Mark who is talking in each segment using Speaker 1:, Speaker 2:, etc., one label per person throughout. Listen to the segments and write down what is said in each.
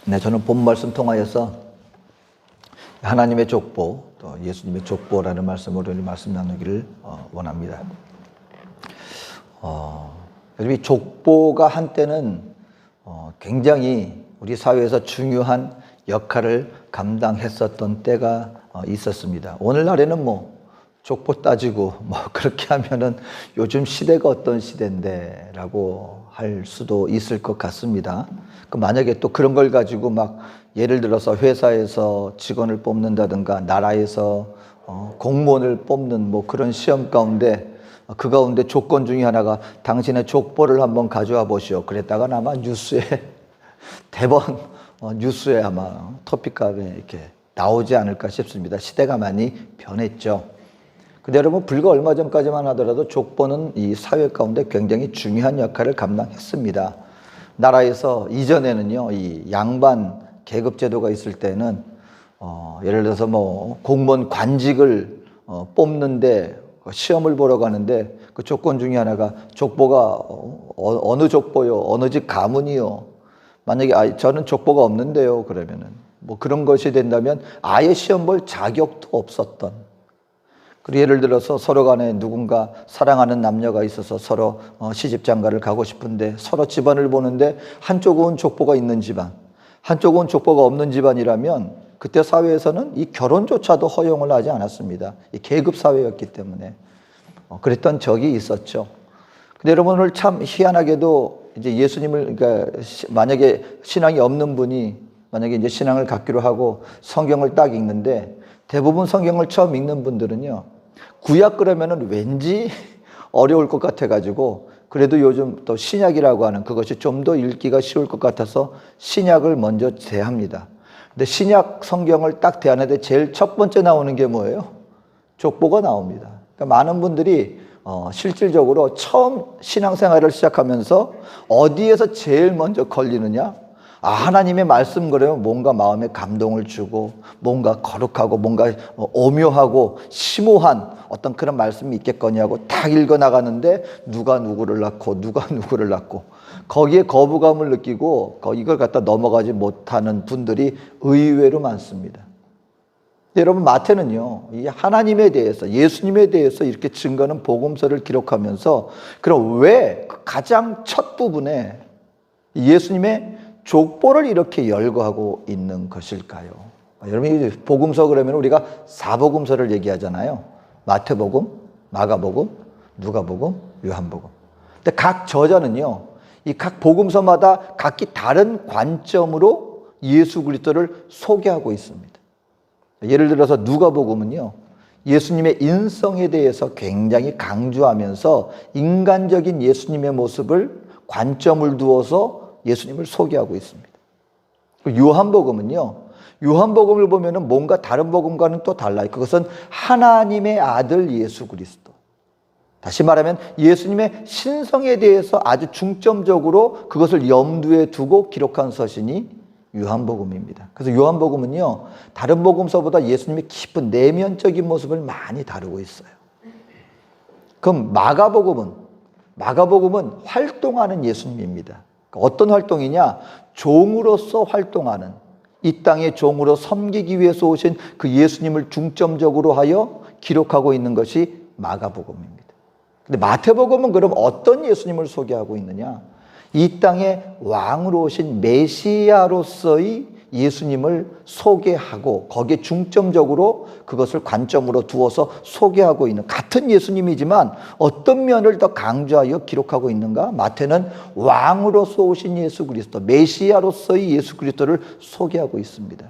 Speaker 1: 네, 저는 본 말씀 통하여서 하나님의 족보, 또 예수님의 족보라는 말씀으로 말씀 나누기를 원합니다. 이 족보가 한때는 굉장히 우리 사회에서 중요한 역할을 감당했었던 때가 있었습니다. 오늘날에는 족보 따지고 그렇게 하면은 요즘 시대가 어떤 시대인데라고 할 수도 있을 것 같습니다. 만약에 또 그런 걸 가지고 예를 들어서 회사에서 직원을 뽑는다든가 나라에서 공무원을 뽑는 그런 시험 가운데 그 가운데 조건 중에 하나가 당신의 족보를 한번 가져와 보시오. 그랬다가 아마 뉴스에 대번 뉴스에 아마 토픽감에 이렇게 나오지 않을까 싶습니다. 시대가 많이 변했죠. 근데 여러분, 불과 얼마 전까지만 하더라도 족보는 이 사회 가운데 굉장히 중요한 역할을 감당했습니다. 나라에서 이전에는요, 이 양반 계급 제도가 있을 때는 예를 들어서 공무원 관직을 뽑는데 시험을 보러 가는데 그 조건 중에 하나가 족보가 어느 족보요, 어느 집 가문이요. 만약에 저는 족보가 없는데요, 그러면은 그런 것이 된다면 아예 시험 볼 자격도 없었던. 그리고 예를 들어서 서로 간에 누군가 사랑하는 남녀가 있어서 서로 시집장가를 가고 싶은데 서로 집안을 보는데 한쪽은 족보가 있는 집안, 한쪽은 족보가 없는 집안이라면 그때 사회에서는 이 결혼조차도 허용을 하지 않았습니다. 이 계급 사회였기 때문에 그랬던 적이 있었죠. 근데 여러분, 오늘 참 희한하게도 이제 예수님을, 그러니까 만약에 신앙이 없는 분이 만약에 이제 신앙을 갖기로 하고 성경을 딱 읽는데 대부분 성경을 처음 읽는 분들은요, 구약 그러면은 왠지 어려울 것 같아가지고 그래도 요즘 또 신약이라고 하는 그것이 좀 더 읽기가 쉬울 것 같아서 신약을 먼저 대합니다. 근데 신약 성경을 딱 대하는데 제일 첫 번째 나오는 게 뭐예요? 족보가 나옵니다. 그러니까 많은 분들이 실질적으로 처음 신앙생활을 시작하면서 어디에서 제일 먼저 걸리느냐? 하나님의 말씀 그러면 뭔가 마음에 감동을 주고 뭔가 거룩하고 뭔가 오묘하고 심오한 어떤 그런 말씀이 있겠거니 하고 딱 읽어나가는데 누가 누구를 낳고 누가 누구를 낳고 거기에 거부감을 느끼고 이걸 갖다 넘어가지 못하는 분들이 의외로 많습니다. 여러분, 마태는요, 이 하나님에 대해서, 예수님에 대해서 이렇게 증거하는 복음서를 기록하면서 그럼 왜 가장 첫 부분에 예수님의 족보를 이렇게 열거하고 있는 것일까요? 여러분, 복음서 그러면 우리가 사복음서를 얘기하잖아요. 마태복음, 마가복음, 누가복음, 요한복음. 근데 각 저자는요, 이 각 복음서마다 각기 다른 관점으로 예수 그리스도를 소개하고 있습니다. 예를 들어서 누가복음은요, 예수님의 인성에 대해서 굉장히 강조하면서 인간적인 예수님의 모습을 관점을 두어서 예수님을 소개하고 있습니다. 요한복음은요, 요한복음을 보면은 뭔가 다른 복음과는 또 달라요. 그것은 하나님의 아들 예수 그리스도. 다시 말하면 예수님의 신성에 대해서 아주 중점적으로 그것을 염두에 두고 기록한 서신이 요한복음입니다. 그래서 요한복음은요, 다른 복음서보다 예수님의 깊은 내면적인 모습을 많이 다루고 있어요. 그럼 마가복음은 활동하는 예수님입니다. 어떤 활동이냐? 종으로서 활동하는, 이 땅의 종으로 섬기기 위해서 오신 그 예수님을 중점적으로 하여 기록하고 있는 것이 마가복음입니다. 근데 마태복음은 그럼 어떤 예수님을 소개하고 있느냐? 이 땅의 왕으로 오신 메시아로서의 예수님을 소개하고 거기에 중점적으로 그것을 관점으로 두어서 소개하고 있는, 같은 예수님이지만 어떤 면을 더 강조하여 기록하고 있는가? 마태는 왕으로서 오신 예수 그리스도, 메시아로서의 예수 그리스도를 소개하고 있습니다.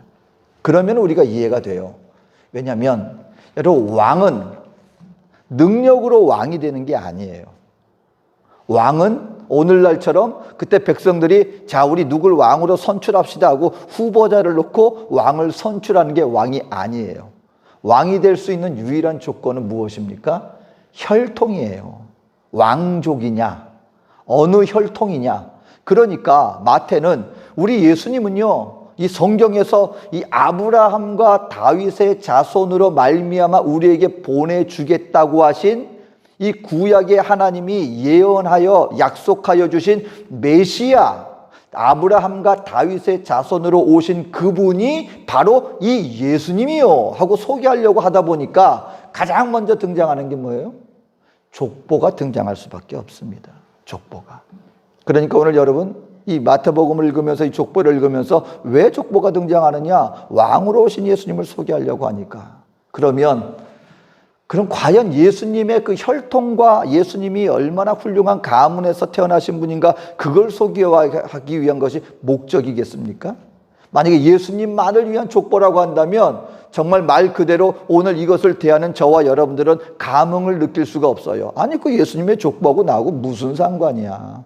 Speaker 1: 그러면 우리가 이해가 돼요. 왜냐하면 여러분, 왕은 능력으로 왕이 되는 게 아니에요. 왕은 오늘날처럼 그때 백성들이 자, 우리 누굴 왕으로 선출합시다 하고 후보자를 놓고 왕을 선출하는 게 왕이 아니에요. 왕이 될 수 있는 유일한 조건은 무엇입니까? 혈통이에요. 왕족이냐, 어느 혈통이냐. 그러니까 마태는, 우리 예수님은요, 이 성경에서 이 아브라함과 다윗의 자손으로 말미암아 우리에게 보내주겠다고 하신 이 구약의 하나님이 예언하여 약속하여 주신 메시아, 아브라함과 다윗의 자손으로 오신 그분이 바로 이 예수님이요 하고 소개하려고 하다 보니까 가장 먼저 등장하는 게 뭐예요? 족보가 등장할 수밖에 없습니다. 족보가. 그러니까 오늘 여러분 이 마태복음을 읽으면서 이 족보를 읽으면서 왜 족보가 등장하느냐? 왕으로 오신 예수님을 소개하려고 하니까. 그럼 과연 예수님의 그 혈통과 예수님이 얼마나 훌륭한 가문에서 태어나신 분인가 그걸 소개하기 위한 것이 목적이겠습니까? 만약에 예수님만을 위한 족보라고 한다면 정말 말 그대로 오늘 이것을 대하는 저와 여러분들은 감흥을 느낄 수가 없어요. 아니 그 예수님의 족보하고 나하고 무슨 상관이야.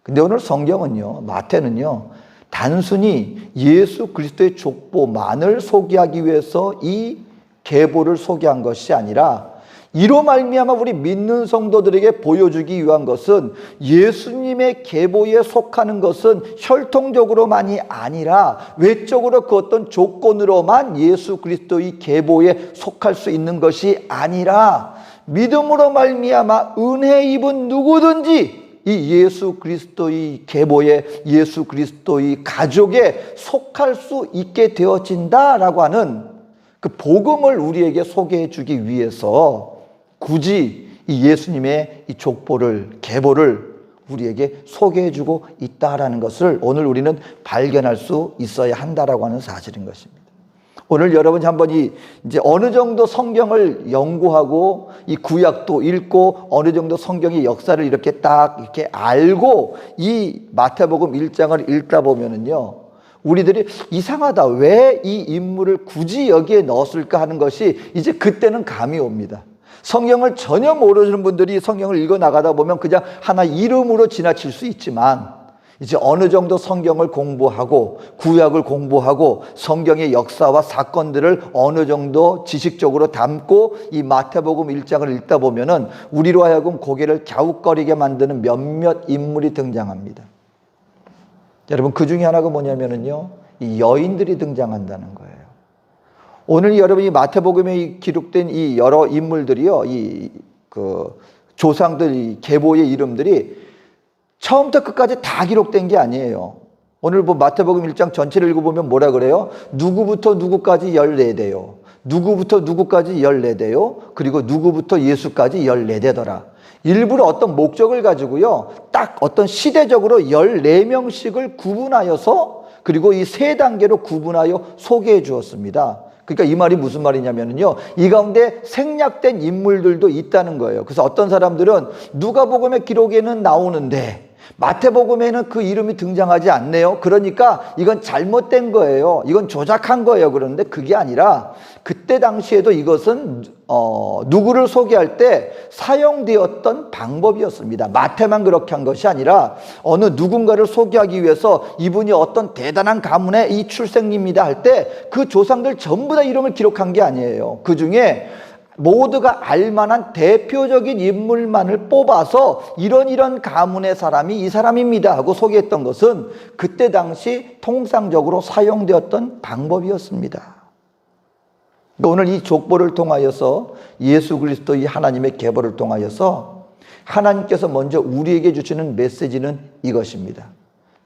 Speaker 1: 근데 오늘 성경은요, 마태는요, 단순히 예수 그리스도의 족보만을 소개하기 위해서 이 계보를 소개한 것이 아니라 이로 말미암아 우리 믿는 성도들에게 보여주기 위한 것은 예수님의 계보에 속하는 것은 혈통적으로만이 아니라 외적으로 그 어떤 조건으로만 예수 그리스도의 계보에 속할 수 있는 것이 아니라 믿음으로 말미암아 은혜 입은 누구든지 이 예수 그리스도의 계보에 예수 그리스도의 가족에 속할 수 있게 되어진다라고 하는 그 복음을 우리에게 소개해 주기 위해서 굳이 이 예수님의 이 족보를 계보를 우리에게 소개해 주고 있다라는 것을 오늘 우리는 발견할 수 있어야 한다라고 하는 사실인 것입니다. 오늘 여러분이 한번 이제 어느 정도 성경을 연구하고 이 구약도 읽고 어느 정도 성경의 역사를 이렇게 알고 이 마태복음 1장을 읽다 보면은요. 우리들이 이상하다. 왜 이 인물을 굳이 여기에 넣었을까 하는 것이 이제 그때는 감이 옵니다. 성경을 전혀 모르는 분들이 성경을 읽어 나가다 보면 그냥 하나 이름으로 지나칠 수 있지만 이제 어느 정도 성경을 공부하고 구약을 공부하고 성경의 역사와 사건들을 어느 정도 지식적으로 담고 이 마태복음 1장을 읽다 보면은 우리로 하여금 고개를 갸웃거리게 만드는 몇몇 인물이 등장합니다. 여러분 그 중에 하나가 뭐냐면은요, 이 여인들이 등장한다는 거예요. 오늘 여러분이 마태복음에 기록된 이 여러 인물들이요, 이 조상들 이 계보의 이름들이 처음부터 끝까지 다 기록된 게 아니에요. 오늘 마태복음 1장 전체를 읽어보면 뭐라 그래요? 누구부터 누구까지 14대요. 누구부터 누구까지 14대요. 그리고 누구부터 예수까지 14대더라. 일부러 어떤 목적을 가지고요, 딱 어떤 시대적으로 14명씩을 구분하여서 그리고 이 세 단계로 구분하여 소개해 주었습니다. 그러니까 이 말이 무슨 말이냐면요, 이 가운데 생략된 인물들도 있다는 거예요. 그래서 어떤 사람들은 누가복음의 기록에는 나오는데 마태복음에는 그 이름이 등장하지 않네요. 그러니까 이건 잘못된 거예요. 이건 조작한 거예요. 그런데 그게 아니라 그때 당시에도 이것은 누구를 소개할 때 사용되었던 방법이었습니다. 마태만 그렇게 한 것이 아니라 어느 누군가를 소개하기 위해서 이분이 어떤 대단한 가문의 이 출생입니다 할 때 그 조상들 전부 다 이름을 기록한 게 아니에요. 그 중에 모두가 알만한 대표적인 인물만을 뽑아서 이런 가문의 사람이 이 사람입니다 하고 소개했던 것은 그때 당시 통상적으로 사용되었던 방법이었습니다. 오늘 이 족보를 통하여서 예수 그리스도의 하나님의 계보를 통하여서 하나님께서 먼저 우리에게 주시는 메시지는 이것입니다.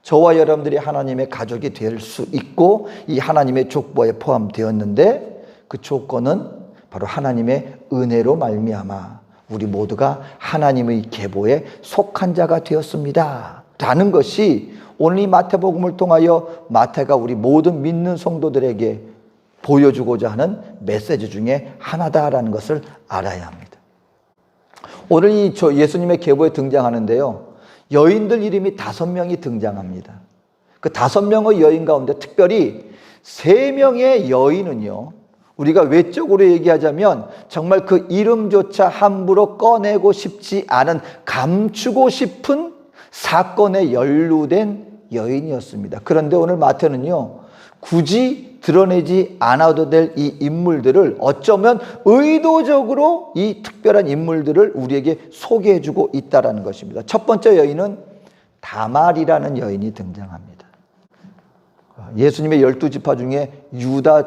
Speaker 1: 저와 여러분들이 하나님의 가족이 될 수 있고 이 하나님의 족보에 포함되었는데 그 조건은 바로 하나님의 은혜로 말미암아 우리 모두가 하나님의 계보에 속한 자가 되었습니다 라는 것이 오늘 이 마태복음을 통하여 마태가 우리 모든 믿는 성도들에게 보여주고자 하는 메시지 중에 하나다라는 것을 알아야 합니다. 오늘 이 예수님의 계보에 등장하는데요, 여인들 이름이 5명이 등장합니다. 그 5명의 여인 가운데 특별히 3명의 여인은요, 우리가 외적으로 얘기하자면 정말 그 이름조차 함부로 꺼내고 싶지 않은, 감추고 싶은 사건에 연루된 여인이었습니다. 그런데 오늘 마태는요, 굳이 드러내지 않아도 될 이 인물들을 어쩌면 의도적으로 이 특별한 인물들을 우리에게 소개해주고 있다는 것입니다. 첫 번째 여인은 다말이라는 여인이 등장합니다. 예수님의 12지파 중에 유다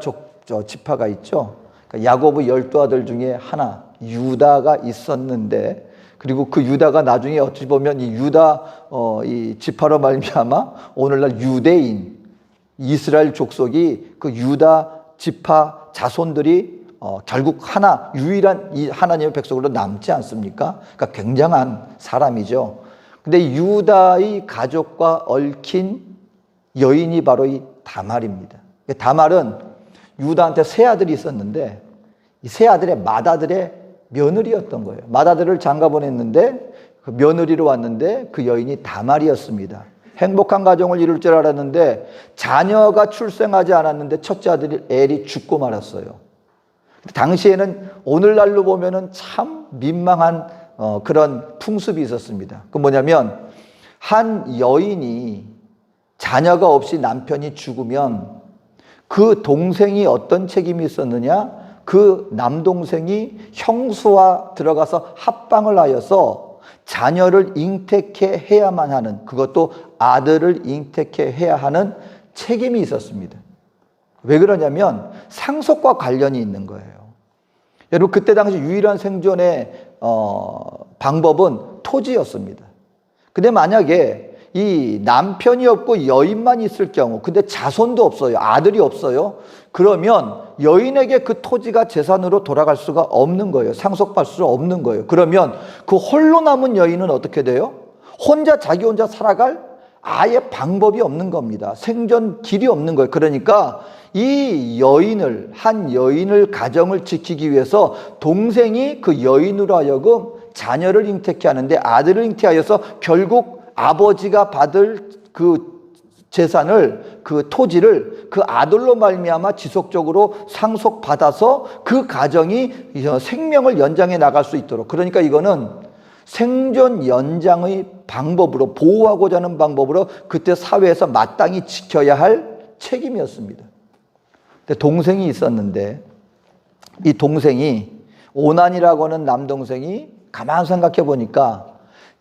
Speaker 1: 지파가 있죠. 그러니까 야고보 12아들 중에 하나 유다가 있었는데 그리고 그 유다가 나중에 어찌 보면 이 유다 이 지파로 말미암아 오늘날 유대인 이스라엘 족속이 그 유다 지파 자손들이 결국 하나 유일한 이 하나님의 백성으로 남지 않습니까? 그러니까 굉장한 사람이죠. 근데 유다의 가족과 얽힌 여인이 바로 이 다말입니다. 다말은 유다한테 세 아들이 있었는데 이 세 아들의 맏아들의 며느리였던 거예요. 맏아들을 장가 보냈는데 그 며느리로 왔는데 그 여인이 다말이었습니다. 행복한 가정을 이룰 줄 알았는데 자녀가 출생하지 않았는데 첫째 아들이 엘이 죽고 말았어요. 당시에는 오늘날로 보면은 참 민망한 그런 풍습이 있었습니다. 그 뭐냐면 한 여인이 자녀가 없이 남편이 죽으면 그 동생이 어떤 책임이 있었느냐? 그 남동생이 형수와 들어가서 합방을 하여서 자녀를 잉태케 해야만 하는, 그것도 아들을 잉태케 해야 하는 책임이 있었습니다. 왜 그러냐면 상속과 관련이 있는 거예요. 여러분, 그때 당시 유일한 생존의 방법은 토지였습니다. 근데 만약에 이 남편이 없고 여인만 있을 경우, 근데 자손도 없어요, 아들이 없어요, 그러면 여인에게 그 토지가 재산으로 돌아갈 수가 없는 거예요. 상속받을 수 없는 거예요. 그러면 그 홀로 남은 여인은 어떻게 돼요? 자기 혼자 살아갈 아예 방법이 없는 겁니다. 생존 길이 없는 거예요. 그러니까 한 여인을 가정을 지키기 위해서 동생이 그 여인으로 하여금 자녀를 잉태케 하는데, 아들을 잉태하여서 결국 아버지가 받을 그 재산을, 그 토지를 그 아들로 말미암아 지속적으로 상속받아서 그 가정이 생명을 연장해 나갈 수 있도록, 그러니까 이거는 생존 연장의 방법으로, 보호하고자 하는 방법으로 그때 사회에서 마땅히 지켜야 할 책임이었습니다. 근데 동생이 있었는데 이 동생이, 오난이라고 하는 남동생이 가만 생각해 보니까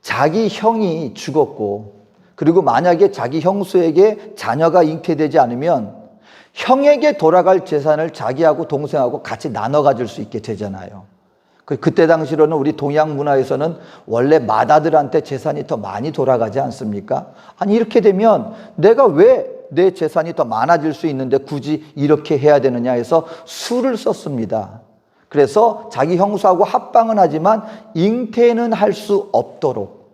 Speaker 1: 자기 형이 죽었고, 그리고 만약에 자기 형수에게 자녀가 잉태되지 않으면 형에게 돌아갈 재산을 자기하고 동생하고 같이 나눠 가질 수 있게 되잖아요. 그때 당시로는 우리 동양 문화에서는 원래 맏아들한테 재산이 더 많이 돌아가지 않습니까? 아니, 이렇게 되면 내가 왜 내 재산이 더 많아질 수 있는데 굳이 이렇게 해야 되느냐 해서 수를 썼습니다. 그래서 자기 형수하고 합방은 하지만 잉태는 할 수 없도록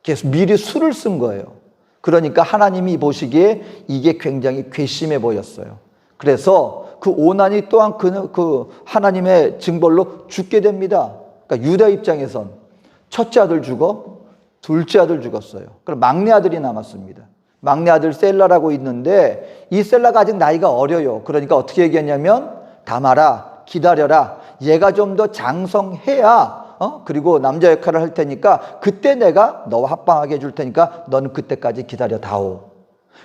Speaker 1: 계속 미리 수를 쓴 거예요. 그러니까 하나님이 보시기에 이게 굉장히 괘씸해 보였어요. 그래서 그 오난이 또한 그 하나님의 징벌로 죽게 됩니다. 그러니까 유다 입장에선 첫째 아들 죽어, 둘째 아들 죽었어요. 그럼 막내 아들이 남았습니다. 막내 아들 셀라라고 있는데 이 셀라가 아직 나이가 어려요. 그러니까 어떻게 얘기했냐면, 다말아, 기다려라. 얘가 좀 더 장성해야 그리고 남자 역할을 할 테니까 그때 내가 너와 합방하게 해줄 테니까 너는 그때까지 기다려 다오.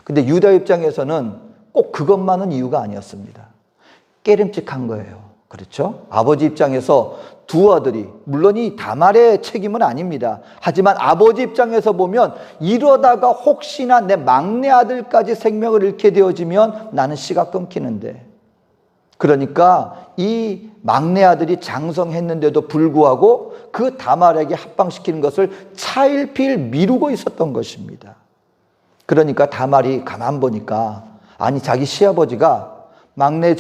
Speaker 1: 근데 유다 입장에서는 꼭 그것만은 이유가 아니었습니다. 깨름직한 거예요. 그렇죠? 아버지 입장에서 두 아들이, 물론 이 다말의 책임은 아닙니다. 하지만 아버지 입장에서 보면 이러다가 혹시나 내 막내 아들까지 생명을 잃게 되어지면 나는 씨가 끊기는데, 그러니까 이 막내 아들이 장성했는데도 불구하고 그 다말에게 합방시키는 것을 차일피일 미루고 있었던 것입니다. 그러니까 다말이 가만 보니까, 아니, 자기 시아버지가 막내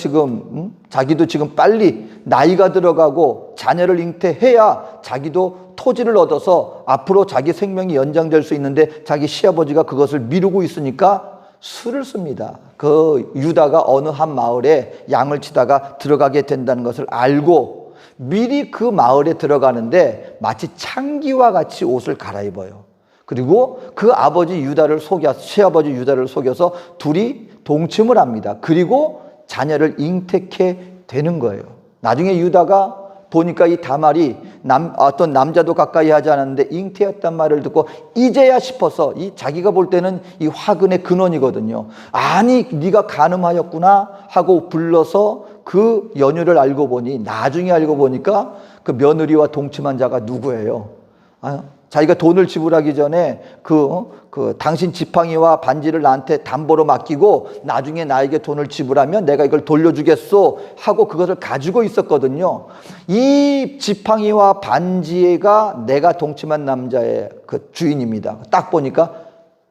Speaker 1: 자기도 지금 빨리 나이가 들어가고 자녀를 잉태해야 자기도 토지를 얻어서 앞으로 자기 생명이 연장될 수 있는데 자기 시아버지가 그것을 미루고 있으니까 수를 씁니다. 그 유다가 어느 한 마을에 양을 치다가 들어가게 된다는 것을 알고 미리 그 마을에 들어가는데 마치 창기와 같이 옷을 갈아입어요. 그리고 그 시아버지 유다를 속여서 둘이 동침을 합니다. 그리고 자녀를 잉태케 되는 거예요. 나중에 유다가 보니까 이 다말이 어떤 남자도 가까이 하지 않았는데 잉태했단 말을 듣고 이제야 싶어서, 자기가 볼 때는 이 화근의 근원이거든요. 아니, 네가 간음하였구나 하고 불러서 그 연유를 알고 보니, 나중에 알고 보니까 그 며느리와 동침한 자가 누구예요? 자기가 돈을 지불하기 전에 당신 지팡이와 반지를 나한테 담보로 맡기고 나중에 나에게 돈을 지불하면 내가 이걸 돌려주겠소 하고 그것을 가지고 있었거든요. 이 지팡이와 반지가 내가 동침한 남자의 그 주인입니다. 딱 보니까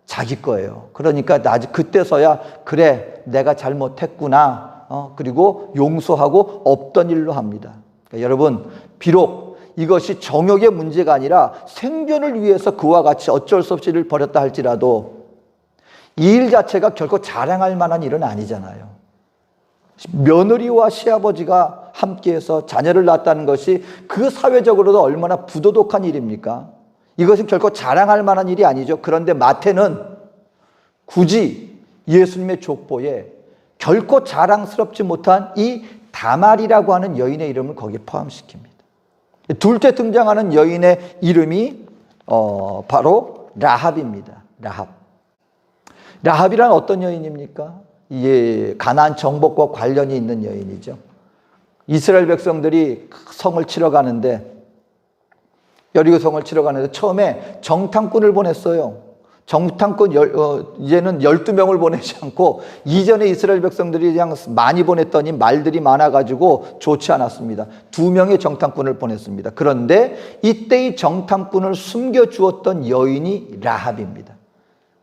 Speaker 1: 자기 거예요. 그러니까 그때서야 그래 내가 잘못했구나. 그리고 용서하고 없던 일로 합니다. 그러니까 여러분, 비록 이것이 정욕의 문제가 아니라 생존을 위해서 그와 같이 어쩔 수 없이 일을 벌였다 할지라도 이 일 자체가 결코 자랑할 만한 일은 아니잖아요. 며느리와 시아버지가 함께해서 자녀를 낳았다는 것이 그 사회적으로도 얼마나 부도덕한 일입니까? 이것은 결코 자랑할 만한 일이 아니죠. 그런데 마태는 굳이 예수님의 족보에 결코 자랑스럽지 못한 이 다말이라고 하는 여인의 이름을 거기에 포함시킵니다. 둘째 등장하는 여인의 이름이 바로 라합입니다. 라합이란 어떤 여인입니까? 이게 가나안 정복과 관련이 있는 여인이죠. 이스라엘 백성들이 성을 치러 가는데, 여리고 성을 치러 가는데 처음에 정탐꾼을 보냈어요. 정탐꾼 이제는 12명을 보내지 않고 이전에 이스라엘 백성들이 그냥 많이 보냈더니 말들이 많아가지고 좋지 않았습니다. 2명의 정탐꾼을 보냈습니다. 그런데 이때 이 정탐꾼을 숨겨주었던 여인이 라합입니다.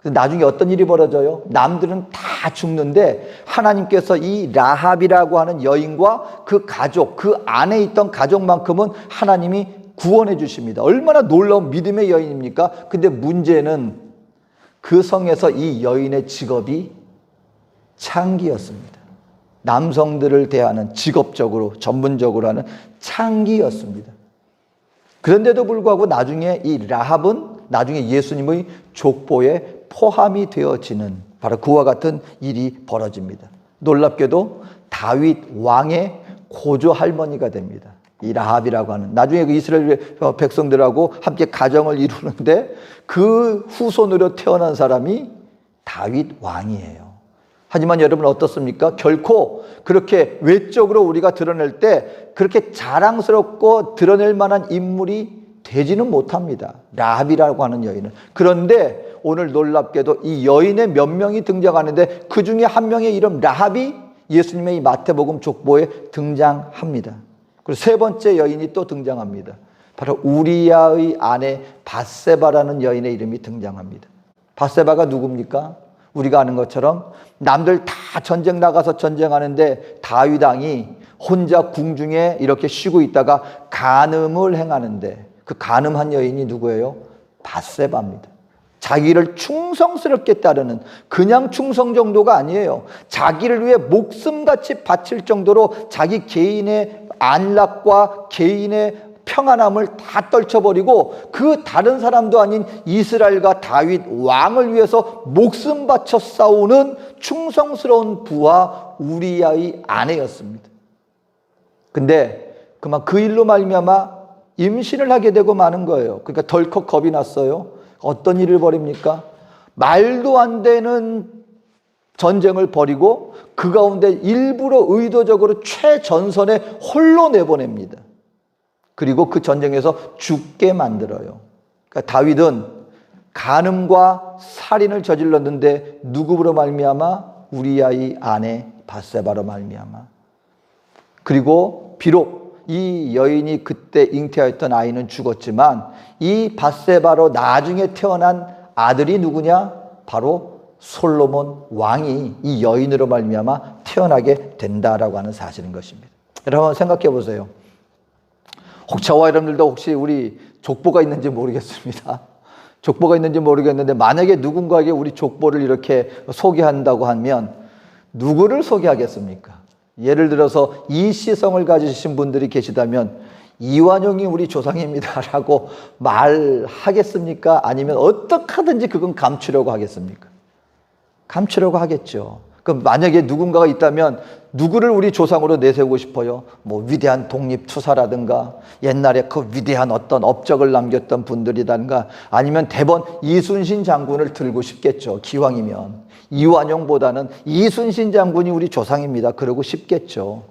Speaker 1: 나중에 어떤 일이 벌어져요? 남들은 다 죽는데 하나님께서 이 라합이라고 하는 여인과 그 가족, 그 안에 있던 가족만큼은 하나님이 구원해 주십니다. 얼마나 놀라운 믿음의 여인입니까? 근데 문제는 그 성에서 이 여인의 직업이 창기였습니다. 남성들을 대하는, 직업적으로 전문적으로 하는 창기였습니다. 그런데도 불구하고 나중에 이 라합은 나중에 예수님의 족보에 포함이 되어지는 바로 그와 같은 일이 벌어집니다. 놀랍게도 다윗 왕의 고조 할머니가 됩니다. 이 라합이라고 하는, 나중에 그 이스라엘 백성들하고 함께 가정을 이루는데 그 후손으로 태어난 사람이 다윗 왕이에요. 하지만 여러분 어떻습니까? 결코 그렇게 외적으로 우리가 드러낼 때 그렇게 자랑스럽고 드러낼 만한 인물이 되지는 못합니다. 라합이라고 하는 여인은. 그런데 오늘 놀랍게도 이 여인의 몇 명이 등장하는데 그 중에 한 명의 이름 라합이 예수님의 이 마태복음 족보에 등장합니다. 그리고 세 번째 여인이 또 등장합니다. 바로 우리야의 아내 밧세바라는 여인의 이름이 등장합니다. 밧세바가 누굽니까? 우리가 아는 것처럼 남들 다 전쟁 나가서 전쟁하는데 다윗 왕이 혼자 궁중에 이렇게 쉬고 있다가 간음을 행하는데 그 간음한 여인이 누구예요? 밧세바입니다. 자기를 충성스럽게 따르는, 그냥 충성 정도가 아니에요. 자기를 위해 목숨같이 바칠 정도로 자기 개인의 안락과 개인의 평안함을 다 떨쳐버리고 그 다른 사람도 아닌 이스라엘과 다윗 왕을 위해서 목숨 바쳐 싸우는 충성스러운 부하 우리야의 아내였습니다. 근데 그만 그 일로 말미암아 임신을 하게 되고 마는 거예요. 그러니까 덜컥 겁이 났어요. 어떤 일을 벌입니까? 말도 안 되는 전쟁을 벌이고 그 가운데 일부러 의도적으로 최전선에 홀로 내보냅니다. 그리고 그 전쟁에서 죽게 만들어요. 그러니까 다윗은 간음과 살인을 저질렀는데 누구로 말미암아? 우리야의 아내 밧세바로 말미암아. 그리고 비록 이 여인이 그때 잉태하였던 아이는 죽었지만 이 밧세바로 나중에 태어난 아들이 누구냐? 바로 솔로몬 왕이 이 여인으로 말미암아 태어나게 된다라고 하는 사실인 것입니다. 여러분 생각해 보세요. 혹 저와 여러분들도 혹시 우리 족보가 있는지 모르겠습니다. 족보가 있는지 모르겠는데 만약에 누군가에게 우리 족보를 이렇게 소개한다고 하면 누구를 소개하겠습니까? 예를 들어서 이씨성을 가지신 분들이 계시다면 이완용이 우리 조상입니다라고 말하겠습니까? 아니면 어떻게 하든지 그건 감추려고 하겠습니까? 감추려고 하겠죠. 그럼 만약에 누군가가 있다면 누구를 우리 조상으로 내세우고 싶어요? 뭐 위대한 독립투사라든가 옛날에 그 위대한 어떤 업적을 남겼던 분들이라든가 아니면 대번 이순신 장군을 들고 싶겠죠. 기왕이면. 이완용보다는 이순신 장군이 우리 조상입니다. 그러고 싶겠죠.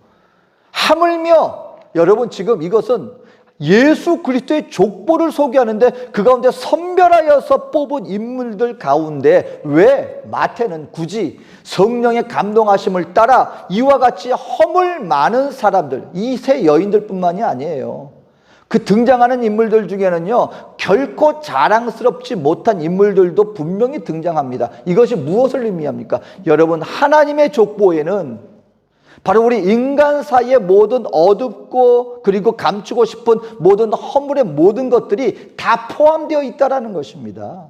Speaker 1: 하물며 여러분 지금 이것은 예수 그리스도의 족보를 소개하는데 그 가운데 선별하여서 뽑은 인물들 가운데 왜 마태는 굳이 성령의 감동하심을 따라 이와 같이 허물 많은 사람들, 이 세 여인들뿐만이 아니에요. 그 등장하는 인물들 중에는요, 결코 자랑스럽지 못한 인물들도 분명히 등장합니다. 이것이 무엇을 의미합니까? 여러분, 하나님의 족보에는 바로 우리 인간 사이의 모든 어둡고 그리고 감추고 싶은 모든 허물의 모든 것들이 다 포함되어 있다는 것입니다.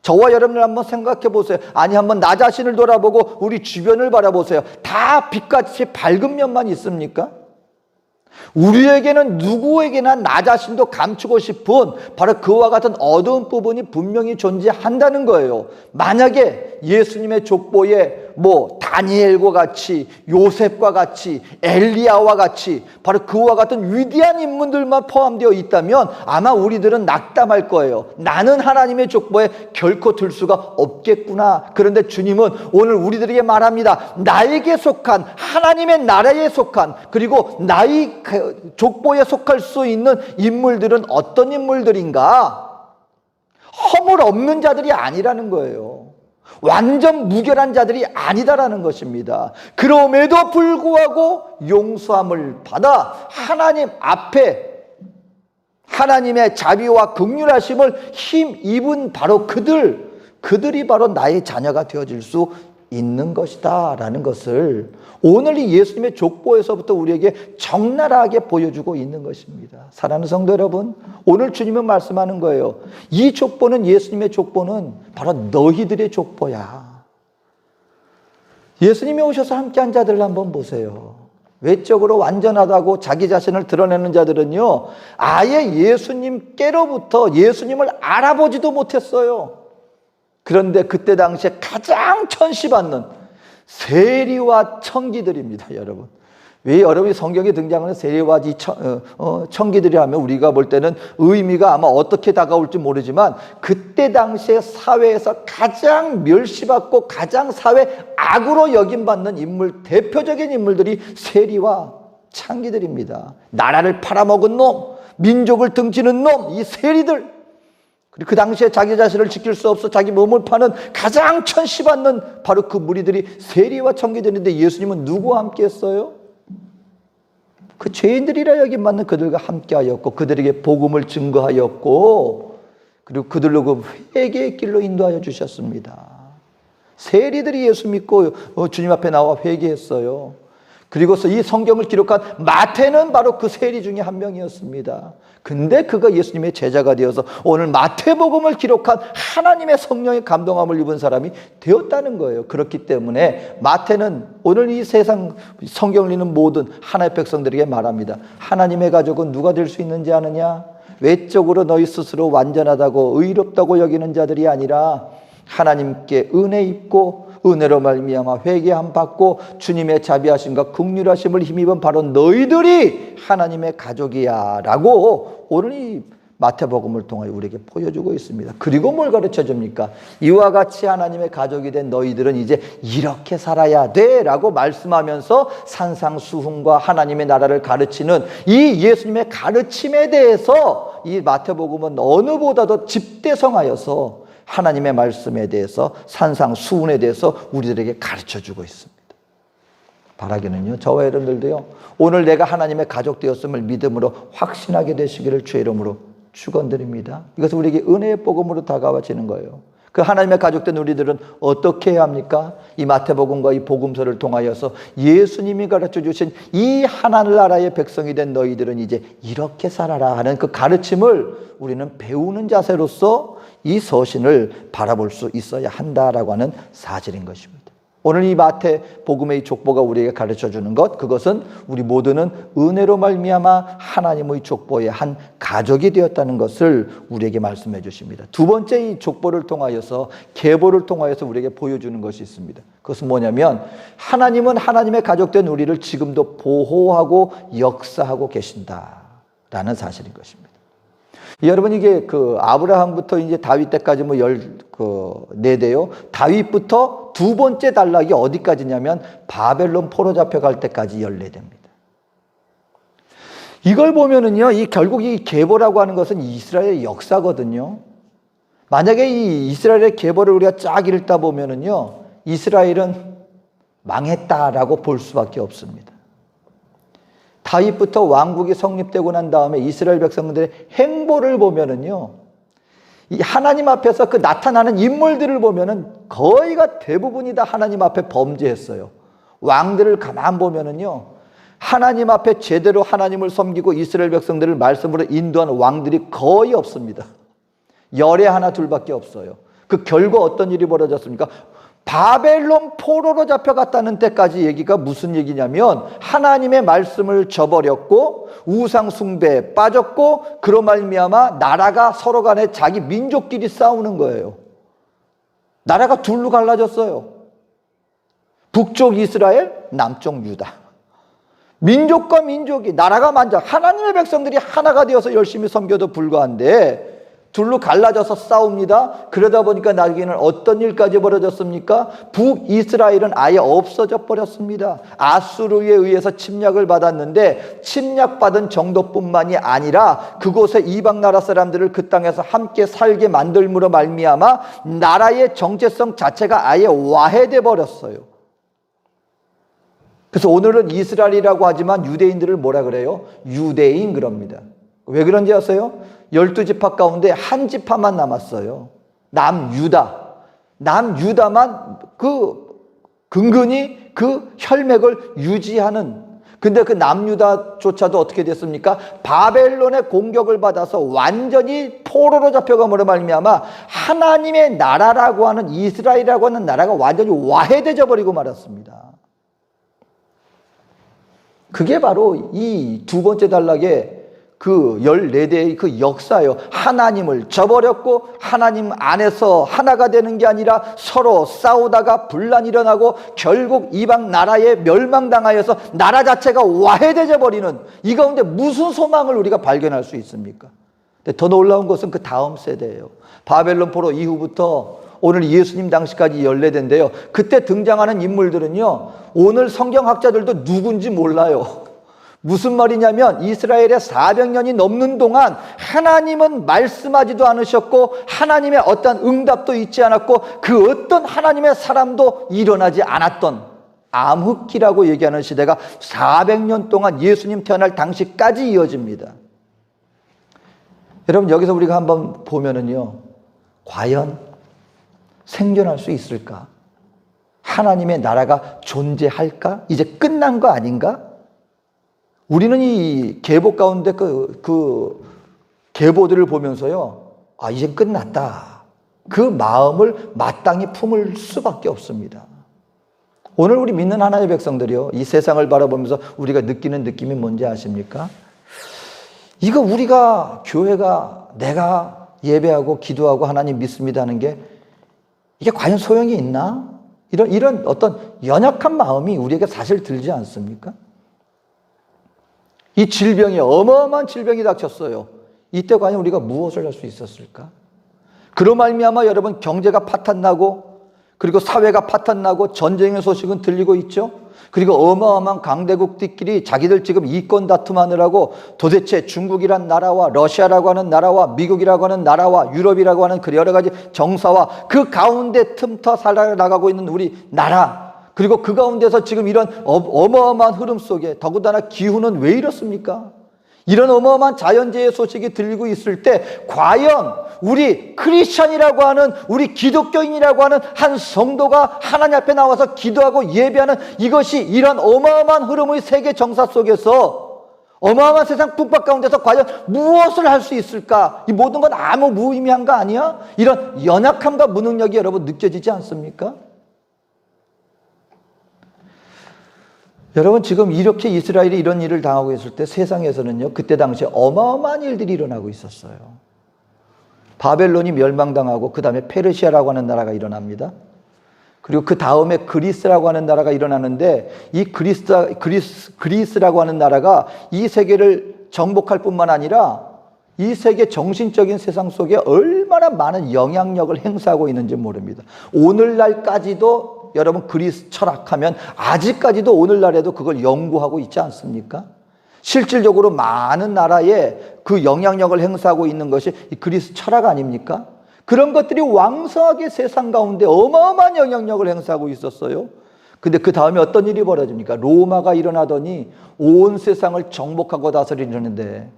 Speaker 1: 저와 여러분들 한번 생각해 보세요. 아니, 한번 나 자신을 돌아보고 우리 주변을 바라보세요. 다 빛같이 밝은 면만 있습니까? 우리에게는 누구에게나 나 자신도 감추고 싶은 바로 그와 같은 어두운 부분이 분명히 존재한다는 거예요. 만약에 예수님의 족보에 다니엘과 같이, 요셉과 같이, 엘리야와 같이 바로 그와 같은 위대한 인물들만 포함되어 있다면 아마 우리들은 낙담할 거예요. 나는 하나님의 족보에 결코 들 수가 없겠구나. 그런데 주님은 오늘 우리들에게 말합니다. 나에게 속한, 하나님의 나라에 속한, 그리고 나의 족보에 속할 수 있는 인물들은 어떤 인물들인가? 허물 없는 자들이 아니라는 거예요. 완전 무결한 자들이 아니다라는 것입니다. 그럼에도 불구하고 용서함을 받아 하나님 앞에 하나님의 자비와 긍휼하심을 힘입은 바로 그들이 바로 나의 자녀가 되어질 수 있는 것이다 라는 것을 오늘 이 예수님의 족보에서부터 우리에게 적나라하게 보여주고 있는 것입니다. 사랑하는 성도 여러분, 오늘 주님은 말씀하는 거예요. 이 족보는, 예수님의 족보는 바로 너희들의 족보야. 예수님이 오셔서 함께한 자들을 한번 보세요. 외적으로 완전하다고 자기 자신을 드러내는 자들은요, 아예 예수님께로부터 예수님을 알아보지도 못했어요. 그런데 그때 당시에 가장 천시받는 세리와 청기들입니다, 여러분. 왜 여러분이 성경에 등장하는 세리와 청기들이 하면 우리가 볼 때는 의미가 아마 어떻게 다가올지 모르지만 그때 당시에 사회에서 가장 멸시받고 가장 사회 악으로 여김받는 인물, 대표적인 인물들이 세리와 청기들입니다. 나라를 팔아먹은 놈, 민족을 등지는 놈, 이 세리들. 그리고 그 당시에 자기 자신을 지킬 수 없어 자기 몸을 파는 가장 천시받는 바로 그 무리들이 세리와 청기들인데 예수님은 누구와 함께 했어요? 그 죄인들이라 여김받는 그들과 함께 하였고 그들에게 복음을 증거하였고 그리고 그들로 그 회개의 길로 인도하여 주셨습니다. 세리들이 예수 믿고 주님 앞에 나와 회개했어요. 그리고서 이 성경을 기록한 마태는 바로 그 세리 중에 한 명이었습니다. 근데 그가 예수님의 제자가 되어서 오늘 마태복음을 기록한 하나님의 성령의 감동함을 입은 사람이 되었다는 거예요. 그렇기 때문에 마태는 오늘 이 세상 성경을 읽는 모든 하나님의 백성들에게 말합니다. 하나님의 가족은 누가 될 수 있는지 아느냐? 외적으로 너희 스스로 완전하다고 의롭다고 여기는 자들이 아니라 하나님께 은혜 입고 은혜로 말미암아 회개함 받고 주님의 자비하심과 긍휼하심을 힘입은 바로 너희들이 하나님의 가족이야 라고 오늘 이 마태복음을 통하여 우리에게 보여주고 있습니다. 그리고 뭘 가르쳐 줍니까? 이와 같이 하나님의 가족이 된 너희들은 이제 이렇게 살아야 돼 라고 말씀하면서 산상수훈과 하나님의 나라를 가르치는 이 예수님의 가르침에 대해서 이 마태복음은 어느보다도 집대성하여서 하나님의 말씀에 대해서 산상수훈에 대해서 우리들에게 가르쳐주고 있습니다. 바라기는요, 저와 여러분들도요, 오늘 내가 하나님의 가족 되었음을 믿음으로 확신하게 되시기를 주의 이름으로 축원드립니다. 이것은 우리에게 은혜의 복음으로 다가와지는 거예요. 그 하나님의 가족된 우리들은 어떻게 해야 합니까? 이 마태복음과 이 복음서를 통하여서 예수님이 가르쳐주신 이 하늘나라의 백성이 된 너희들은 이제 이렇게 살아라 하는 그 가르침을 우리는 배우는 자세로서 이 서신을 바라볼 수 있어야 한다라고 하는 사실인 것입니다. 오늘 이 마태복음의 족보가 우리에게 가르쳐주는 것, 그것은 우리 모두는 은혜로 말미암아 하나님의 족보의 한 가족이 되었다는 것을 우리에게 말씀해 주십니다. 두 번째, 이 족보를 통하여서, 계보를 통하여서 우리에게 보여주는 것이 있습니다. 그것은 뭐냐면 하나님은 하나님의 가족된 우리를 지금도 보호하고 역사하고 계신다라는 사실인 것입니다. 여러분, 이게 아브라함부터 이제 다윗 때까지 14대요. 다윗부터 두 번째 단락이 어디까지냐면 바벨론 포로 잡혀갈 때까지 14대입니다. 이걸 보면은요, 결국 이 계보라고 하는 것은 이스라엘의 역사거든요. 만약에 이 이스라엘의 계보를 우리가 쫙 읽다 보면은요, 이스라엘은 망했다라고 볼 수밖에 없습니다. 다윗부터 왕국이 성립되고 난 다음에 이스라엘 백성들의 행보를 보면은요, 이 하나님 앞에서 그 나타나는 인물들을 보면은 거의가 대부분이 다 하나님 앞에 범죄했어요. 왕들을 가만 보면은요, 하나님 앞에 제대로 하나님을 섬기고 이스라엘 백성들을 말씀으로 인도한 왕들이 거의 없습니다. 열에 하나 둘밖에 없어요. 그 결과 어떤 일이 벌어졌습니까? 바벨론 포로로 잡혀갔다는 때까지 얘기가 무슨 얘기냐면 하나님의 말씀을 저버렸고 우상 숭배에 빠졌고 그로 말미암아 나라가 서로 간에 자기 민족끼리 싸우는 거예요. 나라가 둘로 갈라졌어요. 북쪽 이스라엘, 남쪽 유다. 민족과 민족이 나라가 만져 하나님의 백성들이 하나가 되어서 열심히 섬겨도 불과한데 둘로 갈라져서 싸웁니다. 그러다 보니까 나중에는 어떤 일까지 벌어졌습니까? 북이스라엘은 아예 없어져 버렸습니다. 아수르에 의해서 침략을 받았는데 침략받은 정도뿐만이 아니라 그곳에 이방 나라 사람들을 그 땅에서 함께 살게 만들므로 말미암아 나라의 정체성 자체가 아예 와해돼 버렸어요. 그래서 오늘은 이스라엘이라고 하지만 유대인들을 뭐라 그래요? 유대인 그럽니다. 왜 그런지 아세요? 12지파 가운데 한 지파만 남았어요. 남유다. 남유다만 근근히 그 혈맥을 유지하는. 근데 그 남유다조차도 어떻게 됐습니까? 바벨론의 공격을 받아서 완전히 포로로 잡혀감으로 말미암아 하나님의 나라라고 하는 이스라엘이라고 하는 나라가 완전히 와해되어 버리고 말았습니다. 그게 바로 이 두 번째 단락의 그 14대의 그 역사예요. 하나님을 저버렸고 하나님 안에서 하나가 되는 게 아니라 서로 싸우다가 분란이 일어나고 결국 이방 나라에 멸망당하여서 나라 자체가 와해되어 버리는 이 가운데 무슨 소망을 우리가 발견할 수 있습니까? 근데 더 놀라운 것은 그 다음 세대예요. 바벨론 포로 이후부터 오늘 예수님 당시까지 14대인데요. 그때 등장하는 인물들은요, 오늘 성경학자들도 누군지 몰라요. 무슨 말이냐면 이스라엘의 400년이 넘는 동안 하나님은 말씀하지도 않으셨고 하나님의 어떤 응답도 있지 않았고 그 어떤 하나님의 사람도 일어나지 않았던 암흑기라고 얘기하는 시대가 400년 동안 예수님 태어날 당시까지 이어집니다. 여러분 여기서 우리가 한번 보면은요, 과연 생존할 수 있을까? 하나님의 나라가 존재할까? 이제 끝난 거 아닌가? 우리는 이 계보 가운데 그 계보들을 보면서요, 아, 이제 끝났다. 그 마음을 마땅히 품을 수밖에 없습니다. 오늘 우리 믿는 하나님의 백성들이요, 이 세상을 바라보면서 우리가 느끼는 느낌이 뭔지 아십니까? 이거 우리가 교회가 내가 예배하고 기도하고 하나님 믿습니다 하는 게 이게 과연 소용이 있나? 이런 어떤 연약한 마음이 우리에게 사실 들지 않습니까? 이 질병이 어마어마한 질병이 닥쳤어요. 이때 과연 우리가 무엇을 할 수 있었을까? 그로 말미암아 여러분 경제가 파탄나고 그리고 사회가 파탄나고 전쟁의 소식은 들리고 있죠. 그리고 어마어마한 강대국들끼리 자기들 지금 이권 다툼하느라고 도대체 중국이란 나라와 러시아라고 하는 나라와 미국이라고 하는 나라와 유럽이라고 하는 그 여러 가지 정사와 그 가운데 틈터 살아나가고 있는 우리 나라, 그리고 그 가운데서 지금 이런 어마어마한 흐름 속에 더군다나 기후는 왜 이렇습니까? 이런 어마어마한 자연재해 소식이 들리고 있을 때 과연 우리 크리스천이라고 하는 우리 기독교인이라고 하는 한 성도가 하나님 앞에 나와서 기도하고 예배하는 이것이 이런 어마어마한 흐름의 세계 정사 속에서 어마어마한 세상 북박 가운데서 과연 무엇을 할 수 있을까? 이 모든 건 아무 무의미한 거 아니야? 이런 연약함과 무능력이 여러분 느껴지지 않습니까? 여러분 지금 이렇게 이스라엘이 이런 일을 당하고 있을 때 세상에서는요, 그때 당시에 어마어마한 일들이 일어나고 있었어요. 바벨론이 멸망당하고 그 다음에 페르시아라고 하는 나라가 일어납니다. 그리고 그 다음에 그리스라고 하는 나라가 일어나는데 이 그리스라고 하는 나라가 이 세계를 정복할 뿐만 아니라 이 세계 정신적인 세상 속에 얼마나 많은 영향력을 행사하고 있는지 모릅니다. 오늘날까지도 여러분 그리스 철학하면 아직까지도 오늘날에도 그걸 연구하고 있지 않습니까? 실질적으로 많은 나라에 그 영향력을 행사하고 있는 것이 이 그리스 철학 아닙니까? 그런 것들이 왕성하게 세상 가운데 어마어마한 영향력을 행사하고 있었어요. 근데 그 다음에 어떤 일이 벌어집니까? 로마가 일어나더니 온 세상을 정복하고 다스리는데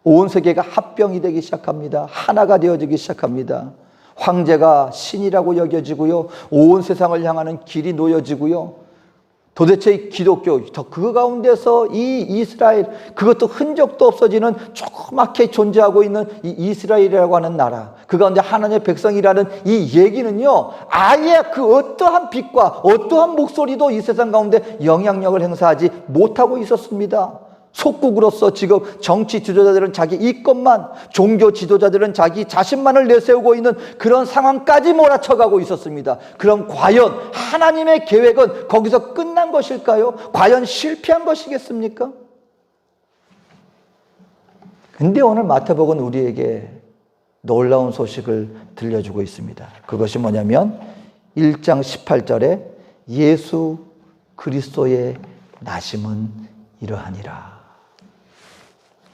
Speaker 1: 온 세계가 합병이 되기 시작합니다. 하나가 되어지기 시작합니다. 황제가 신이라고 여겨지고요. 온 세상을 향하는 길이 놓여지고요. 도대체 이 기독교, 그 가운데서 이 이스라엘, 그것도 흔적도 없어지는 조그맣게 존재하고 있는 이 이스라엘이라고 하는 나라, 그 가운데 하나님의 백성이라는 이 얘기는요, 아예 그 어떠한 빛과 어떠한 목소리도 이 세상 가운데 영향력을 행사하지 못하고 있었습니다. 속국으로서 지금 정치 지도자들은 자기 이것만, 종교 지도자들은 자기 자신만을 내세우고 있는 그런 상황까지 몰아쳐가고 있었습니다. 그럼 과연 하나님의 계획은 거기서 끝난 것일까요? 과연 실패한 것이겠습니까? 근데 오늘 마태복음은 우리에게 놀라운 소식을 들려주고 있습니다. 그것이 뭐냐면 1장 18절에 예수 그리스도의 나심은 이러하니라.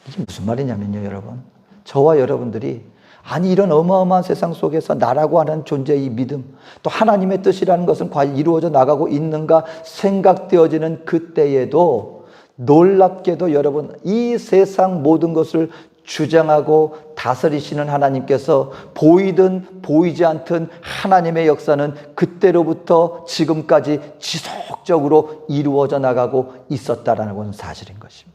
Speaker 1: 이게 무슨 말이냐면요, 여러분. 저와 여러분들이 아니 이런 어마어마한 세상 속에서 나라고 하는 존재의 믿음, 또 하나님의 뜻이라는 것은 과연 이루어져 나가고 있는가 생각되어지는 그때에도 놀랍게도 여러분, 이 세상 모든 것을 주장하고 다스리시는 하나님께서 보이든 보이지 않든 하나님의 역사는 그때로부터 지금까지 지속적으로 이루어져 나가고 있었다라는 사실인 것입니다.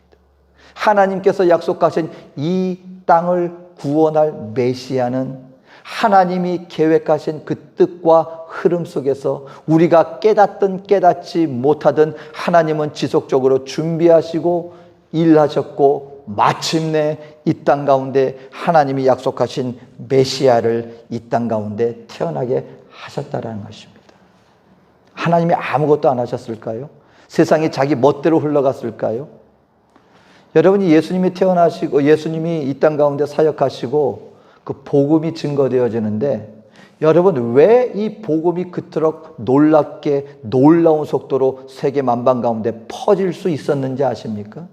Speaker 1: 하나님께서 약속하신 이 땅을 구원할 메시아는 하나님이 계획하신 그 뜻과 흐름 속에서 우리가 깨닫든 깨닫지 못하든 하나님은 지속적으로 준비하시고 일하셨고 마침내 이 땅 가운데 하나님이 약속하신 메시아를 이 땅 가운데 태어나게 하셨다라는 것입니다. 하나님이 아무것도 안 하셨을까요? 세상이 자기 멋대로 흘러갔을까요? 여러분이 예수님이 태어나시고 예수님이 이 땅 가운데 사역하시고 그 복음이 증거되어지는데 여러분 왜 이 복음이 그토록 놀랍게 놀라운 속도로 세계 만방 가운데 퍼질 수 있었는지 아십니까?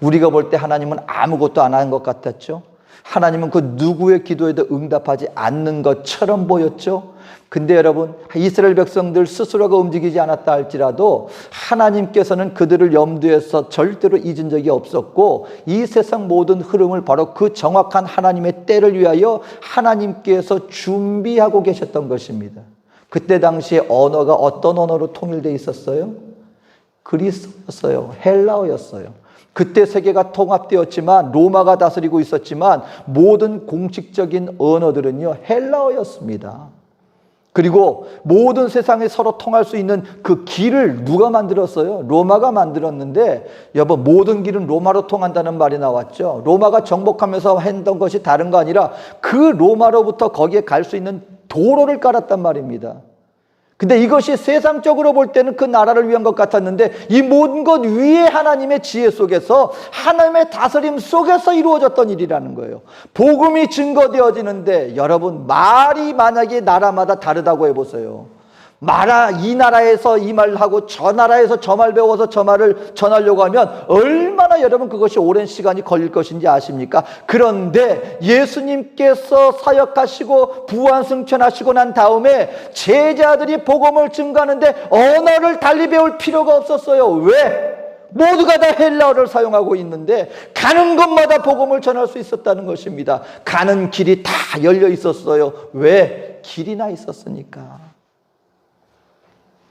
Speaker 1: 우리가 볼 때 하나님은 아무것도 안 한 것 같았죠. 하나님은 그 누구의 기도에도 응답하지 않는 것처럼 보였죠. 근데 여러분 이스라엘 백성들 스스로가 움직이지 않았다 할지라도 하나님께서는 그들을 염두에서 절대로 잊은 적이 없었고 이 세상 모든 흐름을 바로 그 정확한 하나님의 때를 위하여 하나님께서 준비하고 계셨던 것입니다. 그때 당시에 언어가 어떤 언어로 통일되어 있었어요? 그리스어였어요. 헬라어였어요. 그때 세계가 통합되었지만 로마가 다스리고 있었지만 모든 공식적인 언어들은요 헬라어였습니다. 그리고 모든 세상에 서로 통할 수 있는 그 길을 누가 만들었어요? 로마가 만들었는데 여러분 모든 길은 로마로 통한다는 말이 나왔죠. 로마가 정복하면서 했던 것이 다른 거 아니라 그 로마로부터 거기에 갈 수 있는 도로를 깔았단 말입니다. 근데 이것이 세상적으로 볼 때는 그 나라를 위한 것 같았는데 이 모든 것 위에 하나님의 지혜 속에서 하나님의 다스림 속에서 이루어졌던 일이라는 거예요. 복음이 증거되어지는데 여러분 말이 만약에 나라마다 다르다고 해보세요. 이 나라에서 이 말을 하고 저 나라에서 저 말 배워서 저 말을 전하려고 하면 얼마나 여러분 그것이 오랜 시간이 걸릴 것인지 아십니까? 그런데 예수님께서 사역하시고 부활승천하시고 난 다음에 제자들이 복음을 증거하는데 언어를 달리 배울 필요가 없었어요. 왜? 모두가 다 헬라어를 사용하고 있는데 가는 곳마다 복음을 전할 수 있었다는 것입니다. 가는 길이 다 열려 있었어요. 왜? 길이나 있었으니까.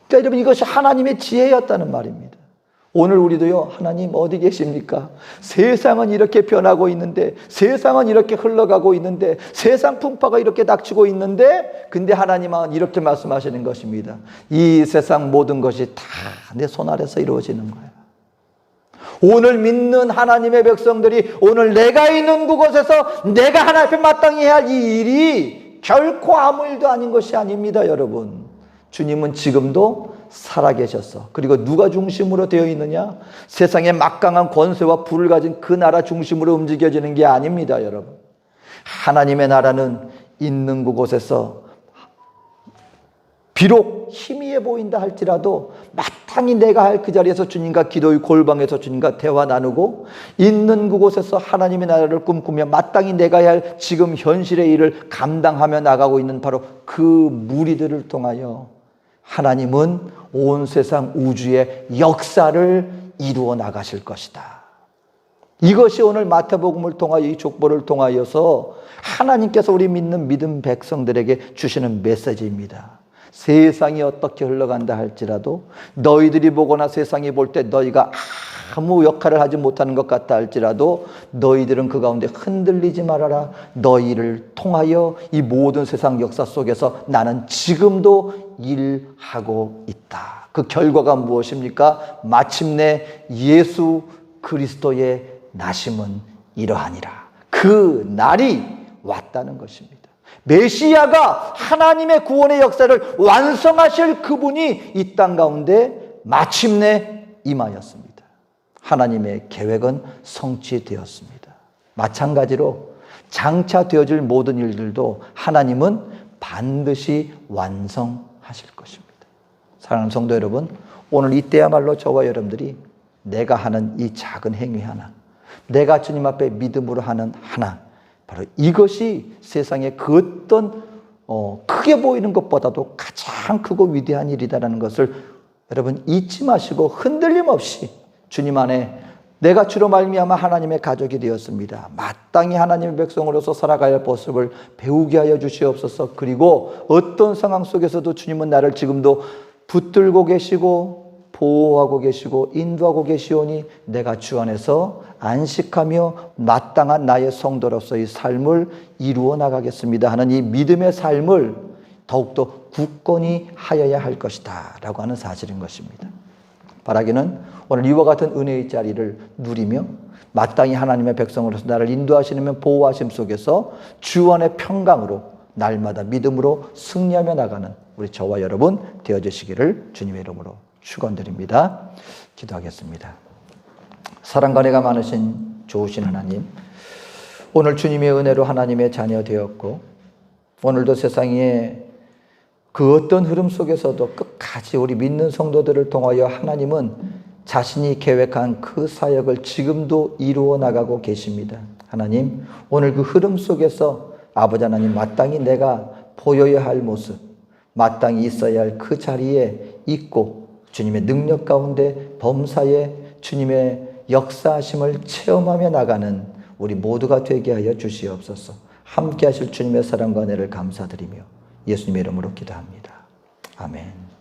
Speaker 1: 그러니까 여러분 이것이 하나님의 지혜였다는 말입니다. 오늘 우리도요 하나님 어디 계십니까? 세상은 이렇게 변하고 있는데 세상은 이렇게 흘러가고 있는데 세상 풍파가 이렇게 닥치고 있는데 근데 하나님은 이렇게 말씀하시는 것입니다. 이 세상 모든 것이 다 내 손 아래서 이루어지는 거예요. 오늘 믿는 하나님의 백성들이 오늘 내가 있는 그곳에서 내가 하나님 앞에 마땅히 해야 할 이 일이 결코 아무 일도 아닌 것이 아닙니다. 여러분 주님은 지금도 살아계셨어. 그리고 누가 중심으로 되어 있느냐? 세상의 막강한 권세와 부를 가진 그 나라 중심으로 움직여지는 게 아닙니다. 여러분 하나님의 나라는 있는 그곳에서 비록 희미해 보인다 할지라도 마땅히 내가 할 그 자리에서 주님과 기도의 골방에서 주님과 대화 나누고 있는 그곳에서 하나님의 나라를 꿈꾸며 마땅히 내가 해야 할 지금 현실의 일을 감당하며 나가고 있는 바로 그 무리들을 통하여 하나님은 온 세상 우주의 역사를 이루어 나가실 것이다. 이것이 오늘 마태복음을 통하여 이 족보를 통하여서 하나님께서 우리 믿는 믿음 백성들에게 주시는 메시지입니다. 세상이 어떻게 흘러간다 할지라도 너희들이 보거나 세상이 볼 때 너희가 아무 역할을 하지 못하는 것 같다 할지라도 너희들은 그 가운데 흔들리지 말아라. 너희를 통하여 이 모든 세상 역사 속에서 나는 지금도 일하고 있다. 그 결과가 무엇입니까? 마침내 예수 그리스도의 나심은 이러하니라. 그 날이 왔다는 것입니다. 메시아가 하나님의 구원의 역사를 완성하실 그분이 이 땅 가운데 마침내 임하였습니다. 하나님의 계획은 성취되었습니다. 마찬가지로 장차 되어질 모든 일들도 하나님은 반드시 완성하실 것입니다. 사랑하는 성도 여러분, 오늘 이때야말로 저와 여러분들이 내가 하는 이 작은 행위 하나, 내가 주님 앞에 믿음으로 하는 하나, 바로 이것이 세상의 그 어떤 크게 보이는 것보다도 가장 크고 위대한 일이다라는 것을 여러분 잊지 마시고 흔들림 없이 주님 안에 내가 주로 말미암아 하나님의 가족이 되었습니다. 마땅히 하나님의 백성으로서 살아가야 할 모습을 배우게 하여 주시옵소서. 그리고 어떤 상황 속에서도 주님은 나를 지금도 붙들고 계시고 보호하고 계시고 인도하고 계시오니 내가 주 안에서 안식하며 마땅한 나의 성도로서의 삶을 이루어 나가겠습니다 하는 이 믿음의 삶을 더욱더 굳건히 하여야 할 것이다 라고 하는 사실인 것입니다. 바라기는 오늘 이와 같은 은혜의 자리를 누리며 마땅히 하나님의 백성으로서 나를 인도하시며 보호하심 속에서 주 안의 평강으로 날마다 믿음으로 승리하며 나가는 우리 저와 여러분 되어주시기를 주님의 이름으로 축원드립니다. 기도하겠습니다. 사랑과 은혜가 많으신 좋으신 하나님, 오늘 주님의 은혜로 하나님의 자녀 되었고 오늘도 세상에 그 어떤 흐름 속에서도 끝까지 우리 믿는 성도들을 통하여 하나님은 자신이 계획한 그 사역을 지금도 이루어 나가고 계십니다. 하나님, 오늘 그 흐름 속에서 아버지 하나님 마땅히 내가 보여야 할 모습, 마땅히 있어야 할 그 자리에 있고 주님의 능력 가운데 범사에 주님의 역사하심을 체험하며 나가는 우리 모두가 되게 하여 주시옵소서. 함께 하실 주님의 사랑과 은혜를 감사드리며 예수님의 이름으로 기도합니다. 아멘.